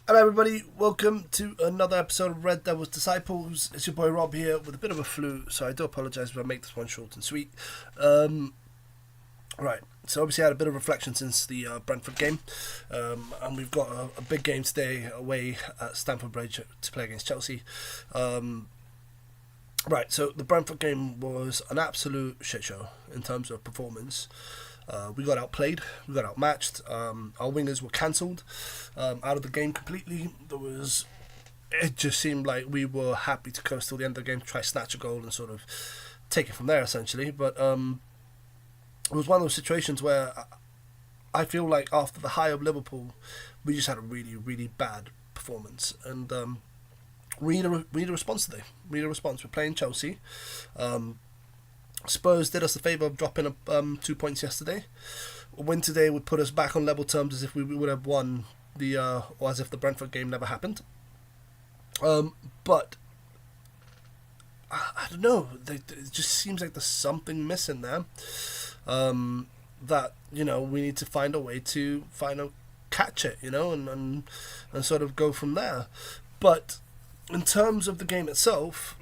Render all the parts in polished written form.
Hello everybody, welcome to another episode of Red Devil's Disciples. It's your boy Rob here with a bit of a flu, so I do apologise if I make this one short and sweet. Right, so obviously I had a bit of reflection since the Brentford game, and we've got a big game today away at Stamford Bridge to play against Chelsea. Right, so the Brentford game was an absolute shit show in terms of performance. We got outplayed, we got outmatched, our wingers were cancelled out of the game completely. It just seemed like we were happy to coast till the end of the game, try snatch a goal and sort of take it from there essentially. But it was one of those situations where I feel like after the high of Liverpool, we just had a really, really bad performance. And we need a response today. We need a response. We're playing Chelsea. Spurs did us the favour of dropping 2 points yesterday. A win today would put us back on level terms as if we would have won or as if the Brentford game never happened. But I don't know. It just seems like there's something missing there. That we need to find a way to catch it, and sort of go from there. But in terms of the game itself,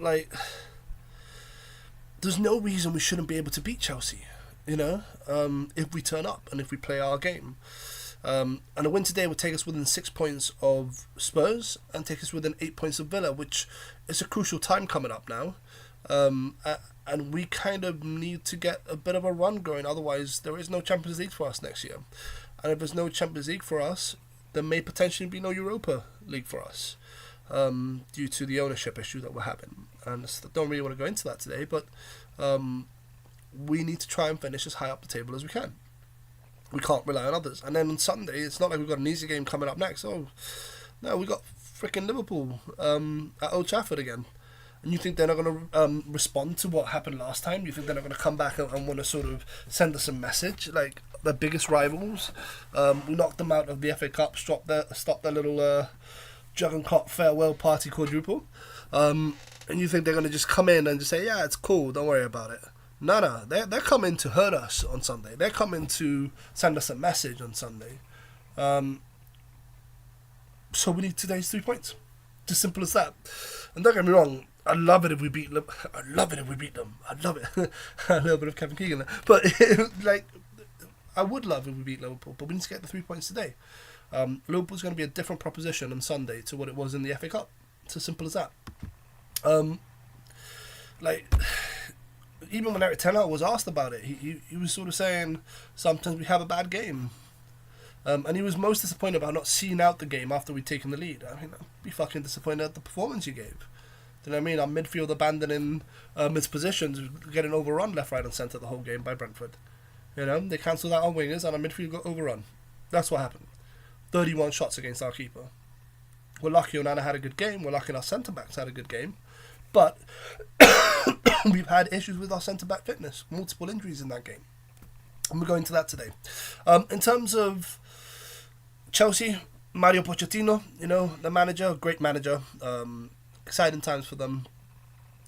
there's no reason we shouldn't be able to beat Chelsea, if we turn up and if we play our game. And a win today would take us within 6 points of Spurs and take us within 8 points of Villa, which is a crucial time coming up now. And we kind of need to get a bit of a run going, otherwise there is no Champions League for us next year. And if there's no Champions League for us, there may potentially be no Europa League for us, due to the ownership issue that we're having. And I don't really want to go into that today, but we need to try and finish as high up the table as we can. We can't rely on others. And then on Sunday, it's not like we've got an easy game coming up next. Oh, no, we got freaking Liverpool at Old Trafford again. And you think they're not going to respond to what happened last time? You think they're not going to come back and want to sort of send us a message? Like their biggest rivals, we knocked them out of the FA Cup, stopped their little Juggernaut farewell party quadruple. And you think they're going to just come in and just say, yeah, it's cool, don't worry about it. No, they're coming to hurt us on Sunday. They're coming to send us a message on Sunday. So we need today's 3 points. Just simple as that. And don't get me wrong, I love it if we beat them. I love it. A little bit of Kevin Keegan there. But, I would love if we beat Liverpool, but we need to get the 3 points today. Liverpool's going to be a different proposition on Sunday to what it was in the FA Cup. It's as simple as that. Even when Eric Ten Hag was asked about it, he was sort of saying sometimes we have a bad game. And he was most disappointed about not seeing out the game after we'd taken the lead. I mean, I'd be fucking disappointed at the performance you gave. Do you know what I mean? Our midfield abandoning its positions, getting overrun left, right and centre the whole game by Brentford. They cancelled out our wingers and our midfield got overrun. That's what happened. 31 shots against our keeper. We're lucky Onana had a good game. We're lucky our centre-backs had a good game. But we've had issues with our centre-back fitness. Multiple injuries in that game. And we're going to that today. In terms of Chelsea, Mario Pochettino, the manager, great manager. Exciting times for them.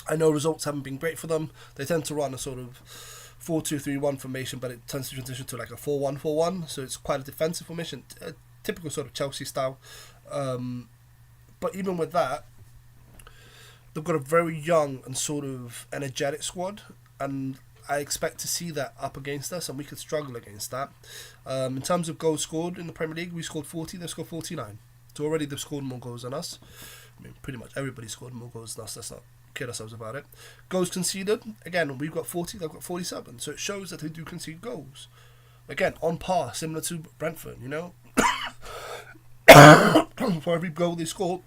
I know results haven't been great for them. They tend to run a sort of 4-2-3-1 formation, but it tends to transition to like a 4-1-4-1. So it's quite a defensive formation, a typical sort of Chelsea style. But even with that, they've got a very young and sort of energetic squad, and I expect to see that up against us, and we could struggle against that. In terms of goals scored in the Premier League, we scored 40, they've scored 49. So already they've scored more goals than us. I mean, pretty much everybody scored more goals than us, let's not kid ourselves about it. Goals conceded, again, we've got 40, they've got 47, so it shows that they do concede goals. Again, on par, similar to Brentford, For every goal they score,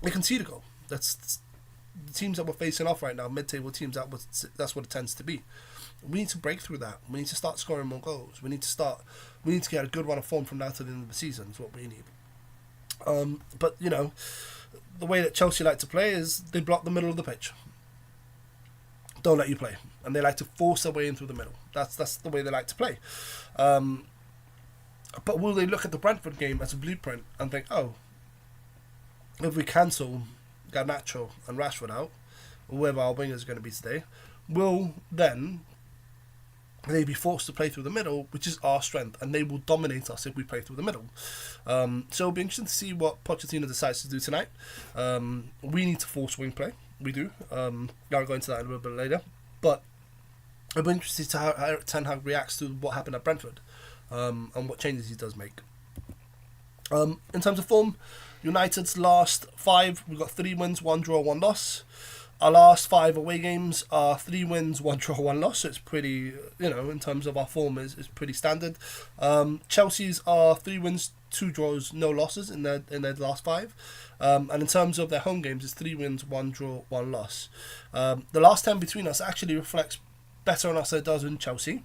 they concede a goal. That's the teams that we're facing off right now, mid-table teams. That's what it tends to be. We need to break through that. We need to start scoring more goals. We need to get a good run of form from now to the end of the season. Is what we need. But the way that Chelsea like to play is they block the middle of the pitch. Don't let you play, and they like to force their way in through the middle. That's the way they like to play. But will they look at the Brentford game as a blueprint and think, oh, if we cancel Garnacho and Rashford out, or whoever our wingers are going to be today, we'll then they'd be forced to play through the middle, which is our strength, and they will dominate us if we play through the middle. So it'll be interesting to see what Pochettino decides to do tonight. We need to force wing play. We do. I'll go into that a little bit later. But it'll be interesting to how Ten Hag reacts to what happened at Brentford, and what changes he does make. In terms of form, United's last 5, we've got 3 wins, 1 draw, 1 loss. Our last 5 away games are 3 wins, 1 draw, 1 loss. So it's pretty, in terms of our form, is pretty standard. Chelsea's are 3 wins, 2 draws, no losses in their last 5. And in terms of their home games, it's 3 wins, 1 draw, 1 loss. The last 10 between us actually reflects better on us than it does in Chelsea.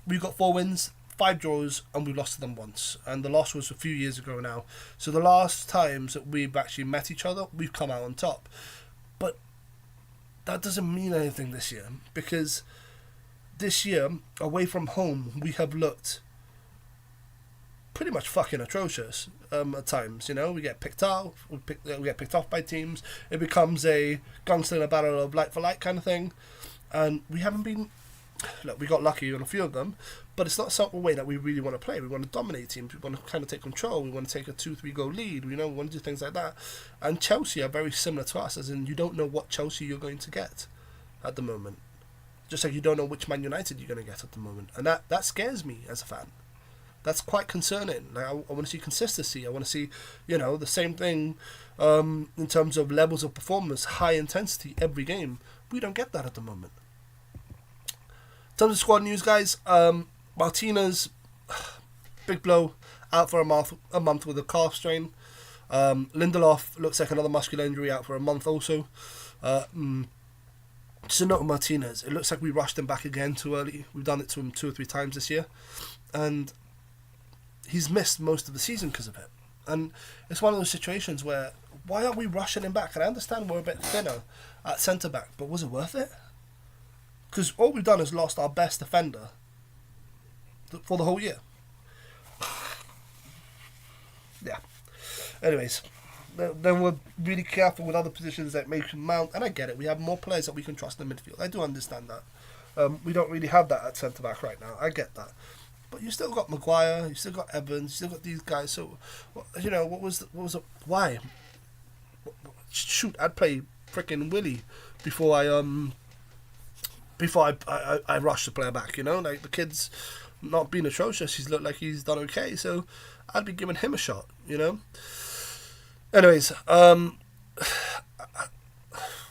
We've got 4 wins, 5 draws, and we lost to them once, and the loss was a few years ago now. So the last times that we've actually met each other, we've come out on top. But that doesn't mean anything this year, because this year, away from home, we have looked pretty much fucking atrocious at times. We get picked out, we get picked off by teams. It becomes a gunslinger battle of like for like kind of thing, and we haven't been. Look, we got lucky on a few of them, but it's not some way that we really want to play. We want to dominate teams. We want to kind of take control. We want to take a 2-3 goal lead. We want to do things like that. And Chelsea are very similar to us, as in you don't know what Chelsea you're going to get at the moment. Just like you don't know which Man United you're going to get at the moment. And that scares me as a fan. That's quite concerning. Like I want to see consistency. I want to see, the same thing in terms of levels of performance, high intensity every game. We don't get that at the moment. In terms of squad news, guys, Martinez, big blow, out for a month with a calf strain. Lindelof looks like another muscular injury, out for a month also. Just a note on Martinez, it looks like we rushed him back again too early. We've done it to him 2 or 3 times this year, and he's missed most of the season because of it. And it's one of those situations where, why are we rushing him back? And I understand we're a bit thinner at centre-back, but was it worth it? Because all we've done is lost our best defender for the whole year. Yeah. Anyways, then we're really careful with other positions that Mason Mount, and I get it. We have more players that we can trust in the midfield. I do understand that. We don't really have that at centre back right now. I get that. But you still got Maguire, you still got Evans, you still got these guys. So, why? Shoot, I'd play freaking Willie before I rush the player back, like the kid's not been atrocious. He's looked like he's done okay, so I'd be giving him a shot, Anyways,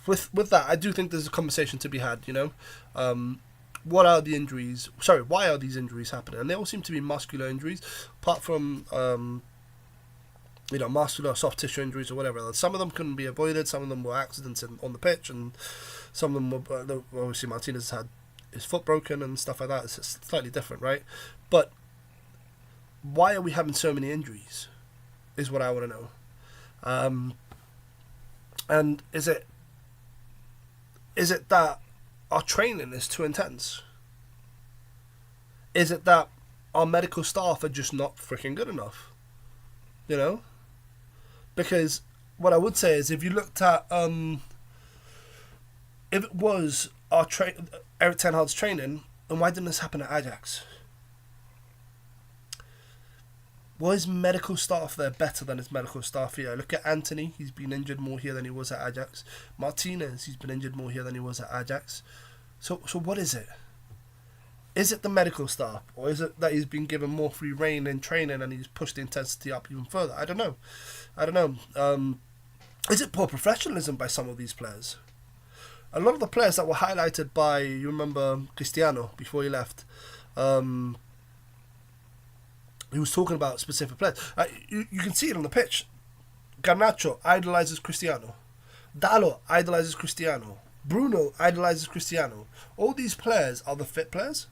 with that, I do think there's a conversation to be had, what are the injuries? Sorry, why are these injuries happening? And they all seem to be muscular injuries, apart from muscular soft tissue injuries or whatever. Some of them couldn't be avoided. Some of them were accidents on the pitch, and some of them were obviously Martinez had his foot broken and stuff like that. It's slightly different, right? But why are we having so many injuries? Is what I want to know. And is it that our training is too intense? Is it that our medical staff are just not freaking good enough? Because what I would say is, if you looked at if it was Erik Ten Hag's training, then why didn't this happen at Ajax? Was his medical staff there better than his medical staff here? Look at Anthony, he's been injured more here than he was at Ajax. Martinez, he's been injured more here than he was at Ajax. So what is it? Is it the medical staff, or is it that he's been given more free rein in training and he's pushed the intensity up even further? I don't know. Is it poor professionalism by some of these players? A lot of the players that were highlighted by, you remember Cristiano before he left, he was talking about specific players. You can see it on the pitch. Garnacho idolizes Cristiano. Dalot idolizes Cristiano. Bruno idolizes Cristiano. All these players are the fit players.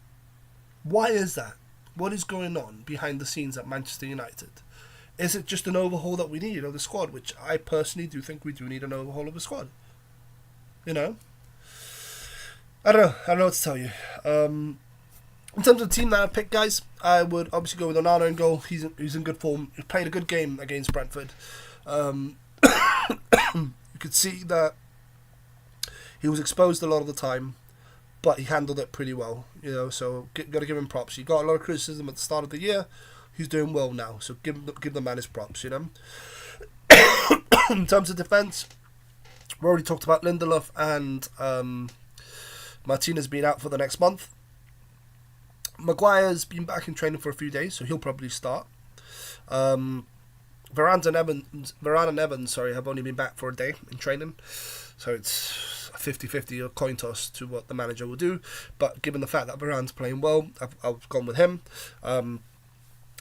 Why is that? What is going on behind the scenes at Manchester United? Is it just an overhaul that we need of the squad? Which I personally do think we do need an overhaul of the squad. I don't know what to tell you. In terms of the team that I picked, guys, I would obviously go with Onana in goal. He's in good form. He played a good game against Brentford. You could see that he was exposed a lot of the time, but he handled it pretty well, you know. So got to give him props. He got a lot of criticism at the start of the year. He's doing well now, so give the man his props, you know. In terms of defense, we already talked about Lindelof and Martinez being out for the next month. Maguire's been back in training for a few days, so he'll probably start. Varane and Evans, have only been back for a day in training, so it's a 50-50 or coin toss to what the manager will do. But given the fact that Varane's playing well, I've gone with him.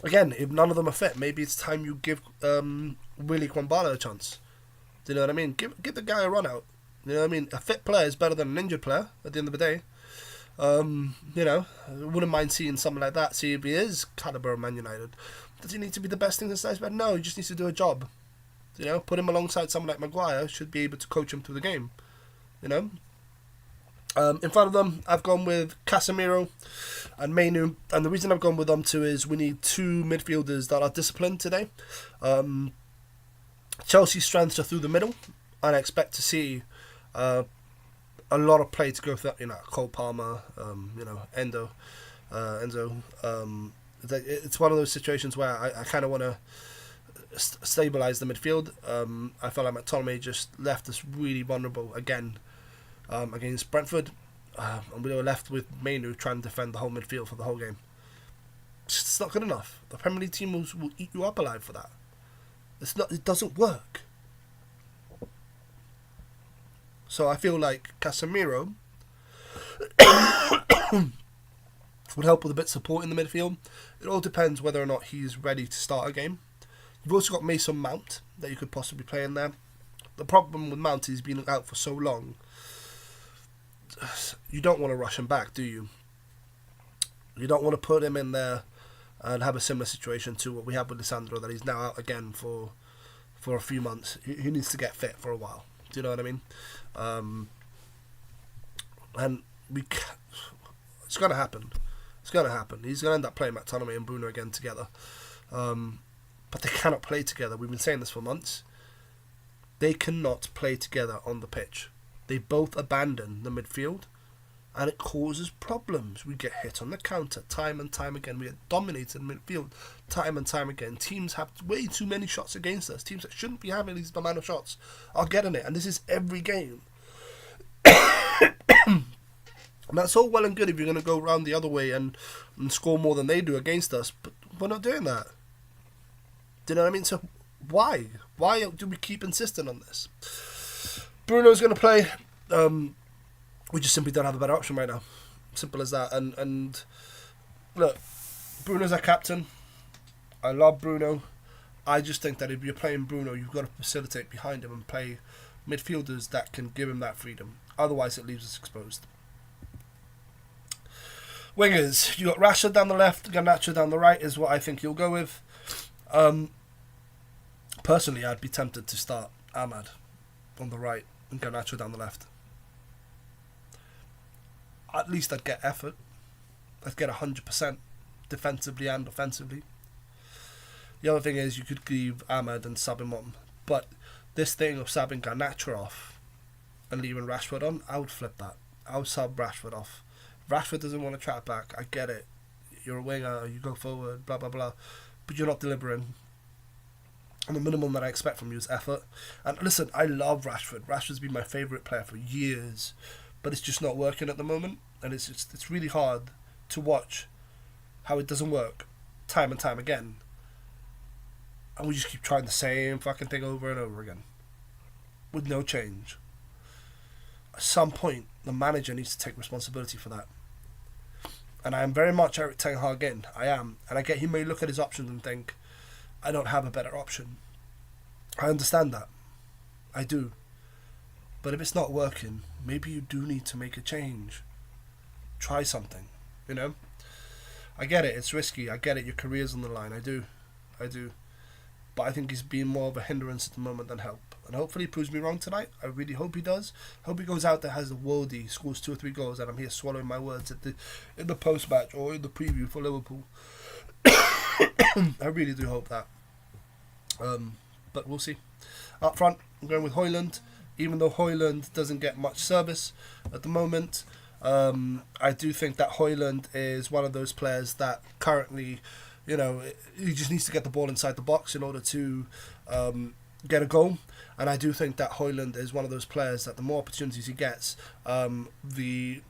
Again, if none of them are fit, maybe it's time you give Willy Kwambala a chance. Do you know what I mean? Give the guy a run out. You know what I mean? A fit player is better than an injured player at the end of the day. You know, I wouldn't mind seeing something like that. See if he is caliber of Man United. Does he need to be the best thing in sliced bread? No, he just needs to do a job. You know, put him alongside someone like Maguire, should be able to coach him through the game. You know, in front of them, I've gone with Casemiro and Mainu, and the reason I've gone with them too is we need two midfielders that are disciplined today. Chelsea's strengths are through the middle, and I expect to see a lot of play to go through. You know, Cole Palmer, you know, Enzo. It's one of those situations where I kind of want to stabilise the midfield. I felt like McTominay just left us really vulnerable again against Brentford, and we were left with Mainu trying to defend the whole midfield for the whole game. It's not good enough. The Premier League team will eat you up alive for that. It's not. It doesn't work. So I feel like Casemiro would help with a bit of support in the midfield. It all depends whether or not he's ready to start a game. You've also got Mason Mount that you could possibly play in there. The problem with Mount is he's been out for so long. You don't want to rush him back, do you? You don't want to put him in there and have a similar situation to what we have with Lisandro, that he's now out again for a few months. He needs to get fit for a while. Do you know what I mean? And it's going to happen. It's going to happen. He's going to end up playing McTominay and Bruno again together. But they cannot play together. We've been saying this for months. They cannot play together on the pitch. They both abandon the midfield, and it causes problems. We get hit on the counter time and time again. We get dominated in midfield time and time again. Teams have way too many shots against us. Teams that shouldn't be having these amount of shots are getting it, and this is every game. And that's all well and good if you're going to go around the other way and score more than they do against us, but we're not doing that. Do you know what I mean? So why? Why do we keep insisting on this? Bruno's going to play. We just simply don't have a better option right now. Simple as that. And look, Bruno's our captain. I love Bruno. I just think that if you're playing Bruno, you've got to facilitate behind him and play midfielders that can give him that freedom. Otherwise, it leaves us exposed. Wingers, you got Rashford down the left, Garnacho down the right is what I think you'll go with. Personally, I'd be tempted to start Ahmad on the right and Garnacho down the left. At least I'd get effort. I'd get 100% defensively and offensively. The other thing is you could leave Ahmad and sub him on. But this thing of subbing Garnacho off and leaving Rashford on, I would flip that. I would sub Rashford off. Rashford doesn't want to track back. I get it. You're a winger. You go forward. Blah, blah, blah. But you're not delivering. And the minimum that I expect from you is effort. And listen, I love Rashford. Rashford's been my favourite player for years. But it's just not working at the moment. And it's really hard to watch how it doesn't work time and time again. And we just keep trying the same fucking thing over and over again. With no change. At some point, the manager needs to take responsibility for that. And I am very much Eric Ten Hag in. I am. And I get he may look at his options and think, I don't have a better option. I understand that. I do. But if it's not working, maybe you do need to make a change. Try something, you know? I get it, it's risky. I get it, your career's on the line. I do. But I think he's being more of a hindrance at the moment than help. And hopefully he proves me wrong tonight. I really hope he does. Hope he goes out there, has a worldie, scores 2 or 3 goals, and I'm here swallowing my words in the post-match or in the preview for Liverpool. I really do hope that. But we'll see. Up front, I'm going with Højlund. Even though Højlund doesn't get much service at the moment, I do think that Højlund is one of those players that currently, he just needs to get the ball inside the box in order to get a goal. And I do think that Højlund is one of those players that the more opportunities he gets, the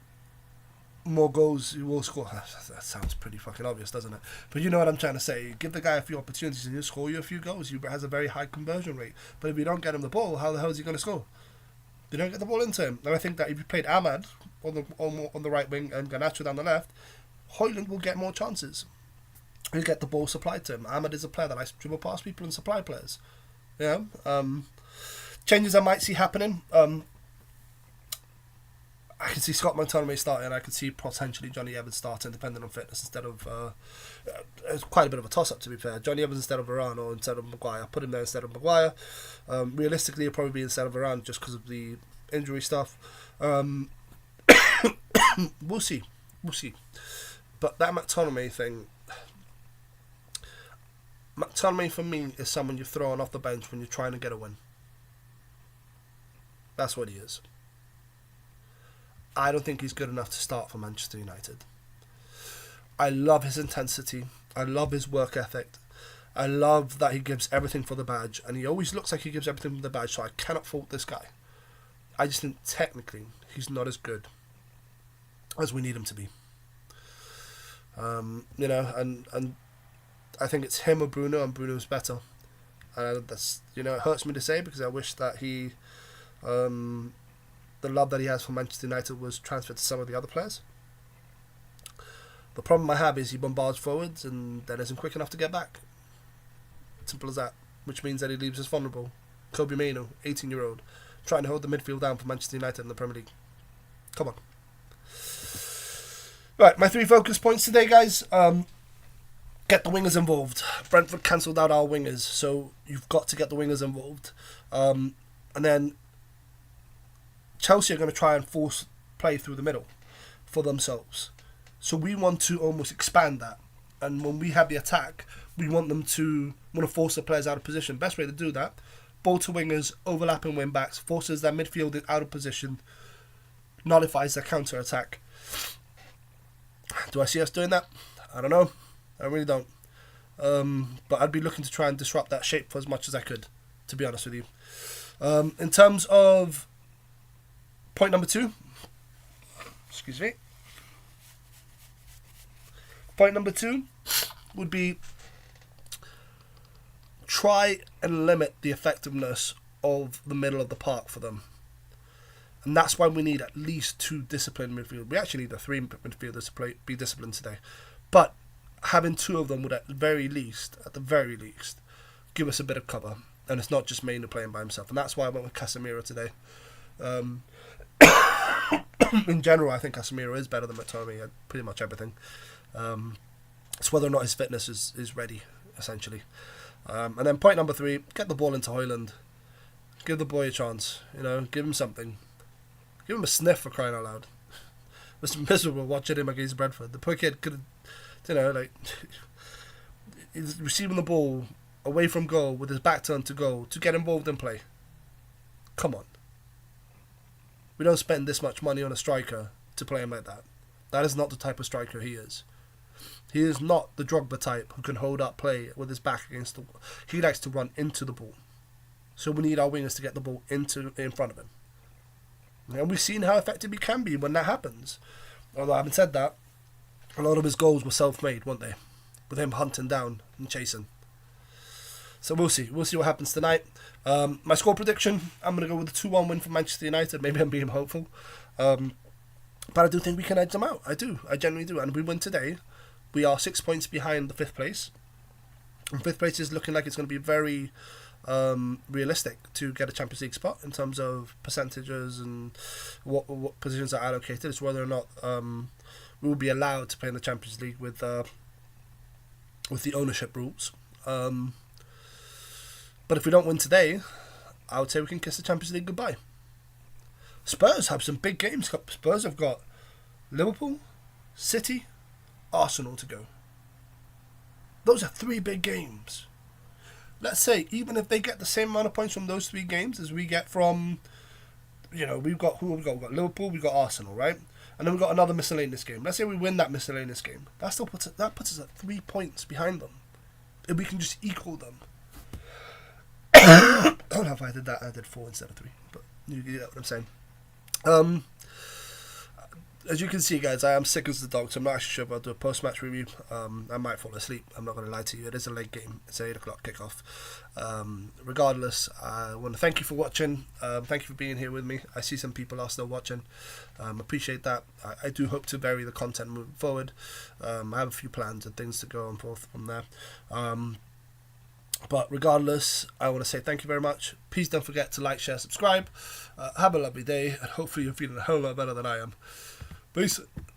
more goals he will score. That sounds pretty fucking obvious, doesn't it? But you know what I'm trying to say. Give the guy a few opportunities and he'll score you a few goals. He has a very high conversion rate. But if you don't get him the ball, how the hell is he going to score? You don't get the ball into him. And I think that if you played Ahmad on the right wing and Garnacho down the left, Højlund will get more chances. He'll get the ball supplied to him. Ahmad is a player that likes to dribble past people and supply players. Changes I might see happening. I can see Scott McTominay starting. I could see potentially Johnny Evans starting, depending on fitness, instead of... it's quite a bit of a toss-up, to be fair. Johnny Evans instead of Varane or instead of Maguire. Put him there instead of Maguire. Realistically, it'll probably be instead of Varane just because of the injury stuff. We'll see. We'll see. But that McTominay thing... McTominay, for me, is someone you're throwing off the bench when you're trying to get a win. That's what he is. I don't think he's good enough to start for Manchester United. I love his intensity. I love his work ethic. I love that he gives everything for the badge. And he always looks like he gives everything for the badge, so I cannot fault this guy. I just think technically he's not as good as we need him to be. And I think it's him or Bruno, and Bruno's better. That's, it hurts me to say, because I wish that he... the love that he has for Manchester United was transferred to some of the other players. The problem I have is he bombards forwards and then isn't quick enough to get back. Simple as that. Which means that he leaves us vulnerable. Kobe Mainoo, 18-year-old, trying to hold the midfield down for Manchester United in the Premier League. Come on. Right, my 3 focus points today, guys. Get the wingers involved. Brentford cancelled out our wingers, so you've got to get the wingers involved. And then Chelsea are going to try and force play through the middle for themselves. So we want to almost expand that. And when we have the attack, we want to force the players out of position. Best way to do that, ball to wingers, overlapping wing backs, forces their midfield out of position, nullifies their counter attack. Do I see us doing that? I don't know. I really don't. But I'd be looking to try and disrupt that shape for as much as I could, to be honest with you. In terms of point number 2, excuse me. Point number 2 would be try and limit the effectiveness of the middle of the park for them. And that's why we need at least 2 disciplined midfielders. We actually need 3 midfielders to be disciplined today. But having 2 of them would at the very least, give us a bit of cover. And it's not just Mainoo playing by himself. And that's why I went with Casemiro today. In general, I think Casemiro is better than McTominay at pretty much everything. It's whether or not his fitness is ready, essentially. And then point number 3, get the ball into Højlund. Give the boy a chance. Give him something. Give him a sniff, for crying out loud. It was miserable watching him against Brentford. The poor kid could have, he's receiving the ball away from goal with his back turned to goal to get involved in play. Come on. We don't spend this much money on a striker to play him like that. That is not the type of striker he is. He is not the Drogba type who can hold up play with his back against the wall. He likes to run into the ball. So we need our wingers to get the ball in front of him. And we've seen how effective he can be when that happens. Although having said that, a lot of his goals were self-made, weren't they? With him hunting down and chasing. So we'll see. We'll see what happens tonight. My score prediction, I'm going to go with a 2-1 win for Manchester United. Maybe I'm being hopeful. But I do think we can edge them out. I do. I genuinely do. And if we win today, we are 6 points behind the 5th place. And 5th place is looking like it's going to be very realistic to get a Champions League spot in terms of percentages and what positions are allocated. It's whether or not we will be allowed to play in the Champions League with the ownership rules. But if we don't win today, I would say we can kiss the Champions League goodbye. Spurs have some big games. Spurs have got Liverpool, City, Arsenal to go. Those are 3 big games. Let's say, even if they get the same amount of points from those 3 games as we get from, we've got Liverpool, we've got Arsenal, right? and then we've got another miscellaneous game. Let's say we win that miscellaneous game. That still puts us at 3 points behind them. If we can just equal them. I don't know if I did that. I did 4 instead of 3, but you get what I'm saying. As you can see, guys, I am sick as the dog, so I'm not actually sure if I'll do a post-match review. I might fall asleep. I'm not going to lie to you. It is a late game. It's an 8 o'clock kickoff. Regardless, I want to thank you for watching. Thank you for being here with me. I see some people are still watching. Appreciate that. I do hope to vary the content moving forward. I have a few plans and things to go on forth from there. But regardless, I want to say thank you very much. Please don't forget to like, share, subscribe. Have a lovely day, and hopefully you're feeling a whole lot better than I am. Peace.